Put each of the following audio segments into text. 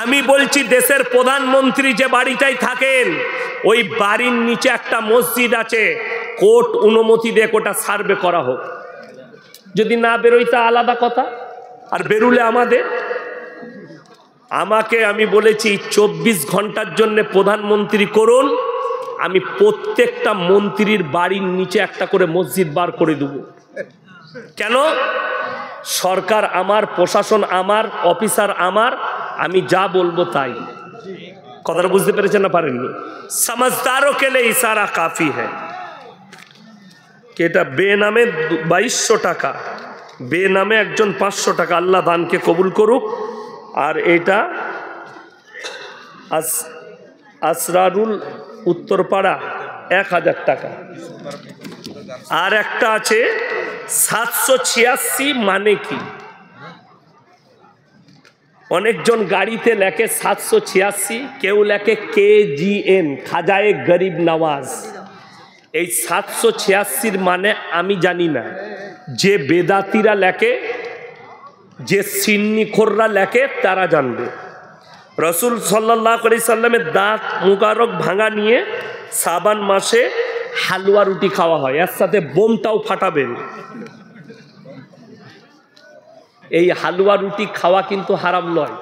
আমি বলছি দেশের প্রধানমন্ত্রী যে বাড়িটাই থাকেন ওই বাড়ির নিচে একটা মসজিদ আছে, কোর্ট অনুমতি দিয়ে ওটা সার্ভে করা হোক। যদি না বেরোই তা আলাদা কথা, আর বেরুলে আমাকে আমি বলেছি 24 ঘন্টার জন্য প্রধানমন্ত্রী করুন, আমি প্রত্যেকটা মন্ত্রীর বাড়ির নিচে একটা করে মসজিদ বার করে দেব। কেন? সরকার আমার, প্রশাসন আমার, অফিসার আমার, আমি যা বলবো তাই। কথাটা বুঝতে পেরেছেন না পারেননি? समझदारों के लिए इशारा काफी है। এটা বেনামে 2200 টাকা, বেনামে একজন 500 টাকা, আল্লাহ দানকে কবুল করুক। আর এটা আসরারুল উত্তরপাড়া 1000 টাকা। আর একটা আছে 786, মানে কি? অনেকজন গাড়িতে লেখে 786, কেউ লেখে KGN, খাজায়ে গরিব নওয়াজ। এই 786 মানে আমি জানি না, যে বেদাতিরা লেখে, যে সিন্নিখোররা লেখে তারা জানবে। রসুল সাল্লাল্লাহু আলাইহি সাল্লামের দাঁত মুবারক ভাঙা নিয়ে শাবান মাসে হালুয়া রুটি খাওয়া হয়, এর সাথে বোমটাও ফাটাবেন। এই হালুয়া রুটি খাওয়া কিন্তু হারাম নয়,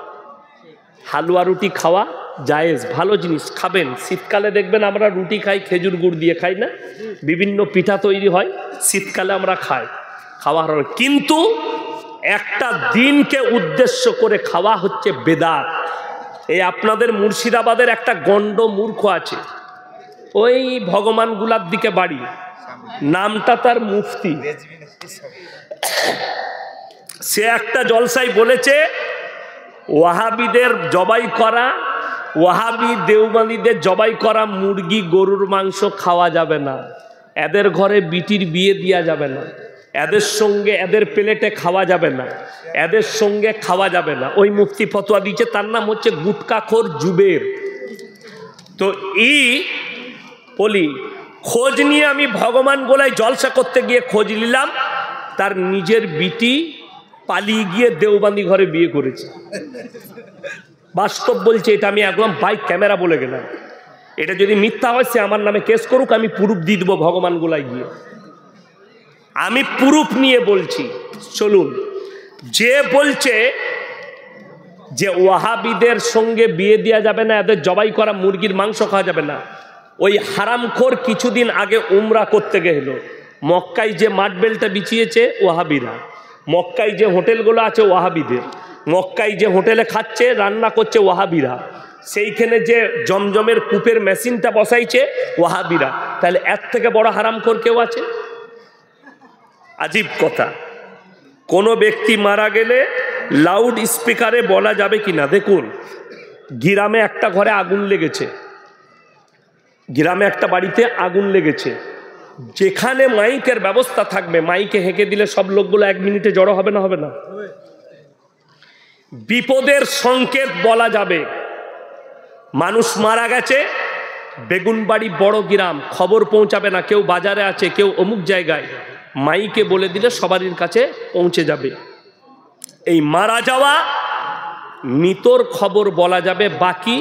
হালুয়া রুটি খাওয়া জায়েজ, ভালো জিনিস, খাবেন। শীতকালে দেখবেন আমরা রুটি খাই, খেজুর গুড় দিয়ে খাই না, বিভিন্ন পিঠা তৈরি হয়, শীতকালে আমরা খাই, খাওয়া হারাম। কিন্তু একটা দিনকে উদ্দেশ্য করে খাওয়া হচ্ছে বেদাত। এই আপনাদের মুর্শিদাবাদের একটা গন্ড মূর্খ আছে, ওই ভগবান গুলার দিকে বাড়ি, নামটা তার মুফতি। সে একটা জলসায় বলেছে ওয়াহাবিদের জবাই করা, ওয়াহাবি দেওবন্দীদের জবাই করা মুরগি গরুর মাংস খাওয়া যাবে না, এদের ঘরে বিটির বিয়ে দেওয়া যাবে না, এদের সঙ্গে এদের প্লেটে খাওয়া যাবে না, এদের সঙ্গে খাওয়া যাবে না। ওই মুফতি ফতোয়া দিয়েছে, তার নাম হচ্ছে গুটকাখোর জুবের। তো বলি খোঁজ নিয়ে আমি ভগবান গোলায় জলসা করতে গিয়ে খোঁজ নিলাম, তার নিজের বিটি পালিয়ে গিয়ে দেওবন্দি ঘরে বিয়ে করেছে। বাস্তব বলছে, এটা আমি একদম বাইক ক্যামেরা বলে গেলাম। এটা যদি মিথ্যা হয় সে আমার নামে কেস করুক, আমি প্রুফ দিয়ে দেবো ভগবান গোলায় গিয়ে। আমি প্রুফ নিয়ে বলছি, চলুন। যে বলছে যে ওয়াহাবিদের সঙ্গে বিয়ে দেওয়া যাবে না, এদের জবাই করা মুরগির মাংস খাওয়া যাবে না, ওই হারামখোর কিছুদিন আগে উমরা করতে গেল, মক্কায় যে মাঠবেলটা বিছিয়েছে ওয়াহাবিরা, মক্কায় যে হোটেলগুলো আছে ওয়াহাবিদের, মক্কায় যে হোটেলে খাচ্ছে রান্না করছে ওয়াহাবিরা, সেইখানে যে জমজমের কূপের মেশিনটা বসাইছে ওয়াহাবিরা। তাহলে এর থেকে বড় হারামখোর কেউ আছে? আজীব কথা। কোনো ব্যক্তি মারা গেলে লাউড স্পিকারে বলা যাবে কিনা? দেখুন, গ্রামে একটা ঘরে আগুন লেগেছে, গ্রামে একটা বাড়িতে আগুন লেগেছে, যেখানে মাইকের ব্যবস্থা থাকবে, মাইকে হেঁকে দিলে সব লোকগুলো 1 মিনিটে জড়ো হবে না? হবে না? বিপদের সংকেত বলা যাবে। মানুষ মারা গেছে, বেগুনবাড়ি বড় গ্রাম, খবর পৌঁছাবে না, কেউ বাজারে আছে, কেউ অমুক জায়গায়, মাইকে বলে দিলে সবারই কাছে পৌঁছে যাবে। এই মারা যাওয়া মৃতর খবর বলা যাবে, বাকি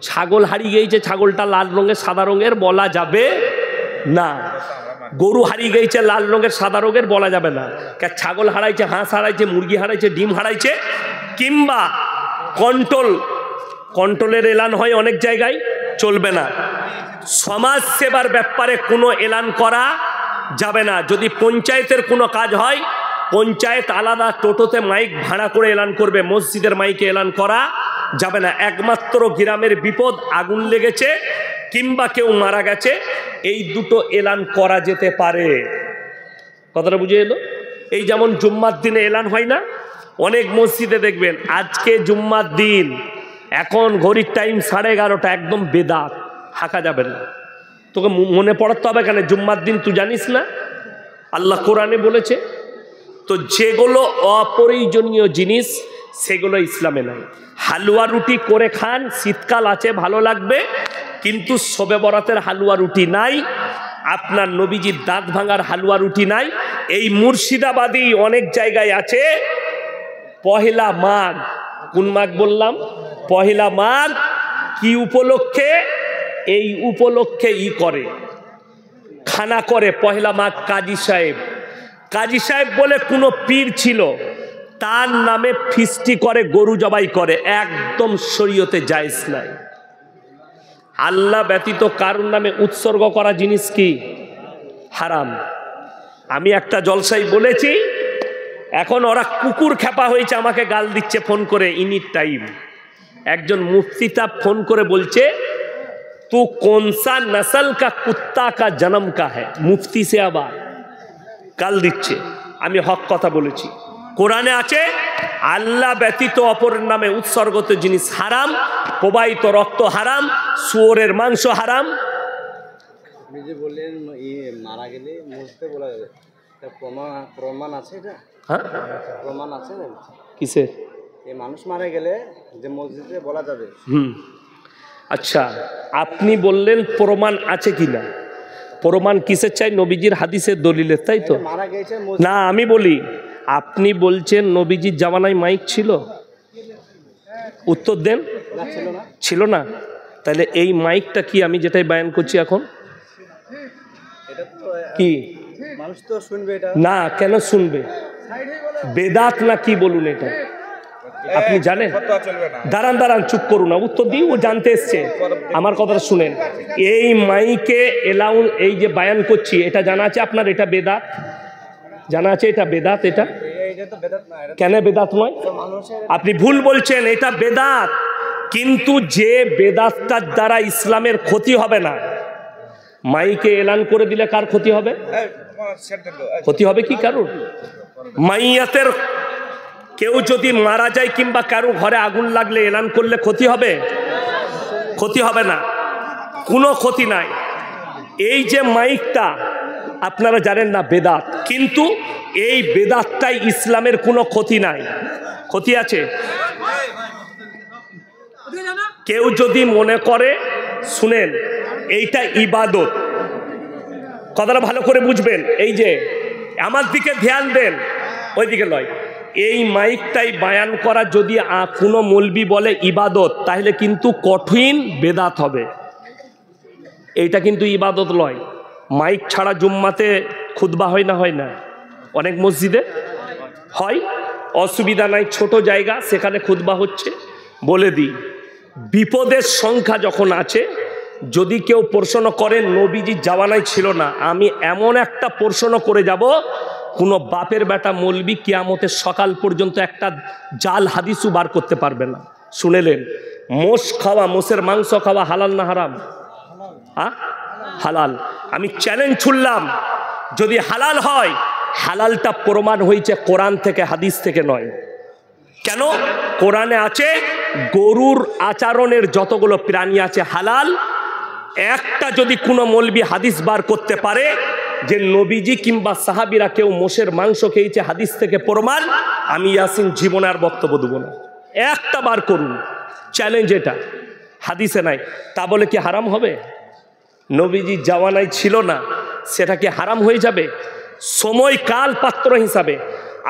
ছাগল হারিয়ে গিয়েছে, ছাগলটা লাল রঙের সাদা রঙের বলা যাবে না, গরু হারিয়ে গিয়েছে লাল রঙের সাদা রঙের বলা যাবে না, ছাগল হারাইছে, হাঁস হারাইছে, মুরগি হারাইছে, ডিম হারাইছে, কিংবা কন্ট্রোলের এলান হয় অনেক জায়গায়, চলবে না। সমাজ সেবার ব্যাপারে কোনো এলান করা যাবে না। যদি পঞ্চায়েতের কোনো কাজ হয়, পঞ্চায়েত আলাদা টোটোতে মাইক ভাড়া করে এলান করবে, মসজিদের মাইকে এলান করা যাবে না। একমাত্র গ্রামের বিপদ, আগুন লেগেছে কিংবা কেউ মারা গেছে, এই দুটো এলান করা যেতে পারে। কথাটা বুঝে এলো? এই যেমন জুম্মার দিনে এলান হয় না, অনেক মসজিদে দেখবেন আজকে জুম্মার দিন, এখন ঘড়ির টাইম 11:30, একদম বেদাত, হাঁকা যাবে না। তোকে মনে পড়াতে হবে কেন? জুম্মার দিন তুই জানিস না? আল্লাহ কোরআনে বলেছে। তো যেগুলো অপ্রয়োজনীয় জিনিস সেগুলো ইসলামে নাই। হালুয়া রুটি করে খান, শীতকাল আছে ভালো লাগবে, কিন্তু শবে বরাতের হালুয়া রুটি নাই, আপনার নবীজির দাঁত ভাঙার হালুয়া রুটি নাই। এই মুর্শিদাবাদী অনেক জায়গায় আছে, পহেলা মাঘ, কোন মাঘ বললাম? পহেলা মাঘ কি উপলক্ষে? এই উপলক্ষে করে খানা করে পহেলা মাঘ কাজী সাহেব। কাজী সাহেব বলে কোনো পীর ছিল, তার নামে ফিস্টি করে, গরু জবাই করে, একদম শরীয়তে জায়েজ নাই। আল্লাহ ব্যতীত কারুর নামে উৎসর্গ করা জিনিস কি? হারাম। আমি একটা জলসাই বলেছি, এখন ওরা কুকুর খেপা হয়েছে, আমাকে গাল দিচ্ছে ফোন করে এনি টাইম। একজন মুফতি সাহেব ফোন করে বলছে, তু কোনসা নসল কা কুত্তা কা জন্ম কা হ্যায়? মুফতি সে আবার গাল দিচ্ছে। আমি হক কথা বলেছি। কোরআনে আছে আল্লাহ ব্যতীত অপরের নামে উৎসর্গত জিনিস হারাম, প্রবাহিত রক্ত হারাম, শুয়োরের মাংস হারাম। আপনি যে বললেন মারা গেলে মসজিদে বলা যাবে, প্রমাণ আছে এটা? হ্যাঁ, প্রমাণ আছে কিসে? এই মানুষ মারা গেলে যে মসজিদে বলা যাবে। আচ্ছা, আপনি বললেন প্রমাণ আছে কিনা? প্রমাণ কিসের চাই? নবীজির হাদিসের দলিলের, তাই তো? মারা গেছে না, আমি বলি, আপনি বলছেন নবীজির জামানায় মাইক ছিল? উত্তর দেন। ছিল না? তাহলে এই মাইকটা কি আমি যেটাই বায়ান করছি এখন? কি মানুষ তো শুনবে এটা না? কেন শুনবে? বেদাত না কি বলুন এটা? আপনি জানেন? দাঁড়ান দাঁড়ান, চুপ করুন না, উত্তর দিই, ও জানতে এসছে। আমার কথাটা শুনেন। এই মাইকে এলাউন, এই যে বায়ান করছি, এটা জানা আছে আপনার? এটা বেদাত জানা আছে? এটা বেদাত। এটা কেন বেদাত নয়? আপনি ভুল বলছেন, এটা বেদাত। কিন্তু যে বেদাতটার দ্বারা ইসলামের ক্ষতি হবে না, মাইকে এলান করে দিলে কার ক্ষতি হবে? ক্ষতি হবে কি কারুর? মাইয়াতের কেউ যদি মারা যায় কিংবা কারো ঘরে আগুন লাগলে এলান করলে ক্ষতি হবে? ক্ষতি হবে না, কোনো ক্ষতি নাই। এই যে মাইকটা আপনারা জানেন না বেদাত, কিন্তু এই বেদাতটাই ইসলামের কোনো ক্ষতি নাই। ক্ষতি আছে? কেউ যদি মনে করে, শুনেন, এইটা ইবাদত, কথাটা ভালো করে বুঝবেন। এই যে আমার দিকে ধ্যান দেন, ওই দিকে নয়। এই মাইকটাই বায়ান করা যদি কোনো মৌলবি বলে ইবাদত, তাহলে কিন্তু কঠিন বেদাত হবে। এইটা কিন্তু ইবাদত নয়। মাইক ছাড়া জুম্মাতে খুতবা হয় না? হয় না? অনেক মসজিদে হয়, অসুবিধা নাই, ছোট জায়গা, সেখানে খুতবা হচ্ছে। বলে দিই, বিপদের সংখ্যা যখন আছে, যদি কেউ প্রশ্ন করে নবীজি জামানায় ছিল না, আমি এমন একটা প্রশ্ন করে যাব, কোনো বাপের বেটা মৌলবি কিয়ামতের সকাল পর্যন্ত একটা জাল হাদিসও বার করতে পারবে না। শুনেলেন? মোষ খাওয়া, মোষের মাংস খাওয়া হালাল না হারাম? হালাল। আমি চ্যালেঞ্জ ছুড়লাম, যদি হালাল হয়, হালালটা প্রমাণ হয়েছে কোরআন থেকে, হাদিস থেকে নয়। কেন? কোরআনে আছে গরুর আচরণের যতগুলো প্রাণী আছে হালাল। একটা যদি কোনো মৌলবি হাদিস বার করতে পারে যে নবীজি কিংবা সাহাবিরা কেউ মোষের মাংস খেয়েছে, হাদিস থেকে প্রমাণ, আমি ইয়াসিন জীবনে আর বক্তব্য দেবো না। একটা বার করুন, চ্যালেঞ্জ এটা, হাদিসে নাই। তা বলে কি হারাম হবে? নবীজি জামানায় ছিল না, সেটা কি হারাম হয়ে যাবে? সময় কাল পাত্র হিসাবে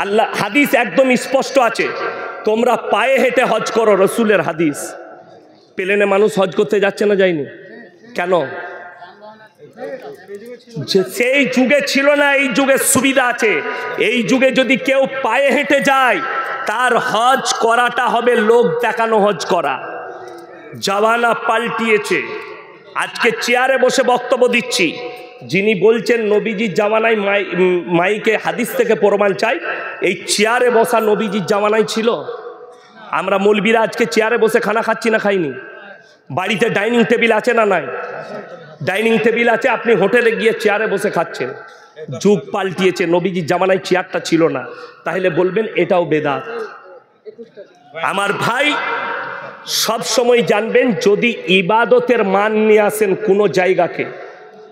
আল্লাহ, হাদিস একদম স্পষ্ট আছে, তোমরা পায়ে হেঁটে হজ করো, রসুলের হাদিস। প্লেনে মানুষ হজ করতে যাচ্ছে না? যায়নি কেন? সেই যুগে ছিল না, এই যুগে সুবিধা আছে। এই যুগে যদি কেউ পায়ে হেঁটে যায়, তার হজ করাটা হবে লোক দেখানো হজ করা। জামানা পাল্টিয়েছে। আজকে চেয়ারে বসে বক্তব্য দিচ্ছি, যিনি বলছেন নবীজির জামানায় মাইকে হাদিস থেকে প্রমাণ চাই, এই চেয়ারে বসা নবীজির জামানায় ছিল? আমরা মৌলবীরা আজকে চেয়ারে বসে খানা খাচ্ছি না? খাইনি? বাড়িতে ডাইনিং টেবিল আছে না? নাই। ডাইনিং টেবিল আছে, আপনি হোটেলে গিয়ে চেয়ারে বসে খাচ্ছেন। যুগ পাল্টিয়েছে, নবীজির জামানায় চেয়ারটা ছিল না। তাহলে বলবেন এটাও বেদাত। আমার ভাই, সব সময় জানবেন, যদি ইবাদতের মান নিয়ে আসেন কোনো জায়গাকে,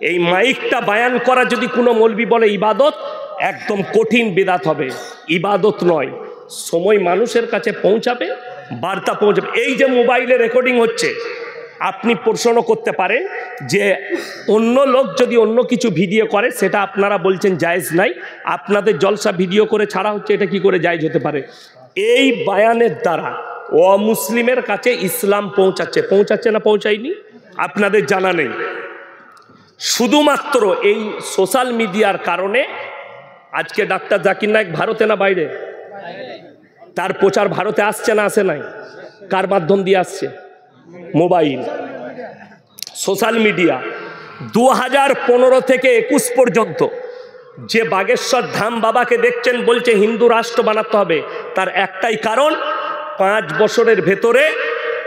এই মাইকটা বায়ান করা যদি কোনো মৌলবি বলে ইবাদত, একদম কঠিন বেদাত হবে। ইবাদত নয়, সময় মানুষের কাছে পৌঁছাবে, বার্তা পৌঁছাবে। এই যে মোবাইলে রেকর্ডিং হচ্ছে, আপনি প্রশ্ন করতে পারেন যে অন্য লোক যদি অন্য কিছু ভিডিও করে, সেটা আপনারা বলছেন জায়েজ নাই, আপনাদের জলসা ভিডিও করে ছাড়া হচ্ছে, এটা কি করে জায়েজ হতে পারে? এই বায়ানের দ্বারা অমুসলিমের কাছে ইসলাম পৌঁছাচ্ছে না পৌঁছায়নি আপনাদের জানা নেই। শুধুমাত্র এই সোশ্যাল মিডিয়ার কারণে আজকে ডাক্তার জাকির নায়েক ভারতে না বাইরে, তার প্রচার ভারতে আসছে না আসে নাই? কার মাধ্যম দিয়ে আসছে? Mobile, social media. 2015 থেকে 21 পর্যন্ত যে বাগেশ্বর ধাম বাবাকে দেখছেন বলছে হিন্দু রাষ্ট্র বানাতে হবে, তার একটাই কারণ 5 বছরের ভেতরে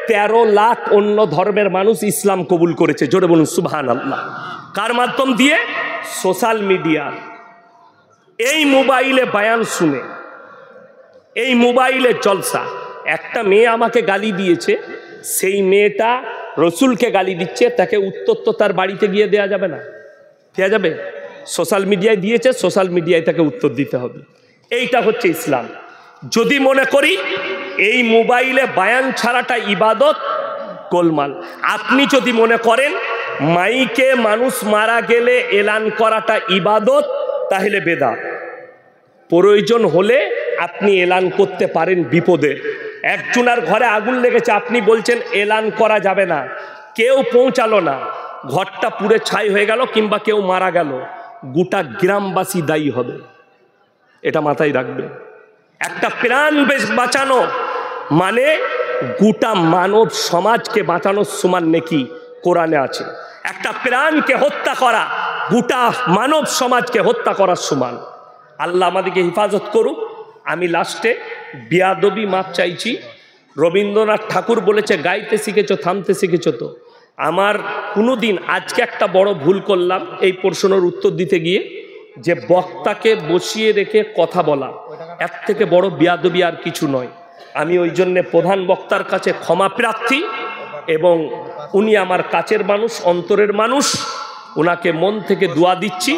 13 লাখ অন্য ধর্মের মানুষ ইসলাম কবুল করেছে। জোরে বলুন সুবহানাল্লাহ। কার মাধ্যম দিয়ে? Social media. এই মোবাইলে বয়ান শুনে, এই মোবাইলে জলসা। একটা মেয়ে আমাকে গালি দিয়েছে, সেই মেয়েটা রসুলকে গালি দিচ্ছে, তাকে উত্তর তো তার বাড়িতে গিয়ে দেয়া যাবে না, দেওয়া যাবে? সোশ্যাল মিডিয়ায় দিয়েছে, সোশ্যাল মিডিয়ায় তাকে উত্তর দিতে হবে। এইটা হচ্ছে ইসলাম। যদি মনে করি এই মোবাইলে বয়ান ছাড়াটা ইবাদত, গোলমাল। আপনি যদি মনে করেন মাইকে মানুষ মারা গেলে এলান করাটা ইবাদত, তাহলে বেদাত। প্রয়োজন হলে আপনি এলান করতে পারেন বিপদে। একজনের ঘরে আগুন লেগেছে, আপনি বলছেন এলান করা যাবে না, কেউ পৌঁছালো না, ঘরটা পুড়ে ছাই হয়ে গেল, কিংবা কেউ মারা গেল, গোটা গ্রামবাসী দায়ী হবে। এটা মাথায় রাখবে। একটা প্রাণ বাঁচানো মানে গোটা মানব সমাজকে বাঁচানোর সমান নেকি কোরআনে আছে। একটা প্রাণকে হত্যা করা গোটা মানব সমাজকে হত্যা করার সমান। আল্লাহ আমাদেরকে হেফাজত করুক। আমি লাস্টে বিয়াদবি মাপ চাইছি। রবীন্দ্রনাথ ঠাকুর বলেছে, গাইতে শিখেছো থামতে শিখেছো তো। আমার কোনো দিন, আজকে একটা বড় ভুল করলাম এই প্রশ্নের উত্তর দিতে গিয়ে, যে বক্তাকে বসিয়ে রেখে কথা বলা, এর থেকে বড় বিয়াদবি আর কিছু নয়। আমি ওই জন্যে প্রধান বক্তার কাছে ক্ষমা প্রার্থী, এবং উনি আমার কাছের মানুষ, অন্তরের মানুষ, ওনাকে মন থেকে দোয়া দিচ্ছি।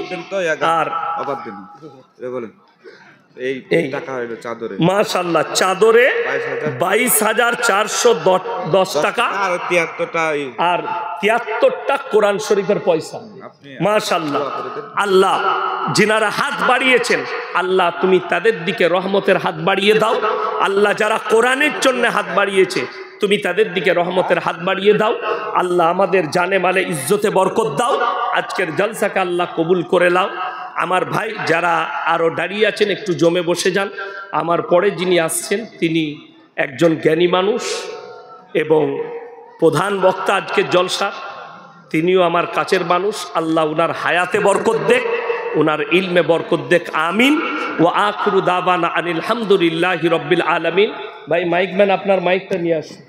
আর মাশাআল্লাহ চাদরে 22,410 টাকা আর 73টা কোরআন শরীফের পয়সা। মাশাআল্লাহ। আল্লাহ যিনারা হাত বাড়িয়েছেন, আল্লাহ তুমি তাদের দিকে রহমতের হাত বাড়িয়ে দাও। আল্লাহ যারা কোরআনের জন্য হাত বাড়িয়েছে, তুমি তাদের দিকে রহমতের হাত বাড়িয়ে দাও। আল্লাহ আমাদের জানে মালে ইজ্জতে বরকত দাও। আজকের জলসাকে আল্লাহ কবুল করে নাও। আমার ভাই যারা আরও দাঁড়িয়ে আছেন, একটু জমে বসে যান। আমার পরে যিনি আসছেন তিনি একজন জ্ঞানী মানুষ এবং প্রধান বক্তা আজকের জলসা, তিনিও আমার কাছের মানুষ। আল্লাহ উনার হায়াতে বরকত দেখ, উনার ইলমে বরকত দেখ। আমিন। ও আখিরু দাওয়ানা আনিল হামদুলিল্লাহি রাব্বিল আলামিন। ভাই মাইকম্যান, আপনার মাইকটা নিয়ে আসুন।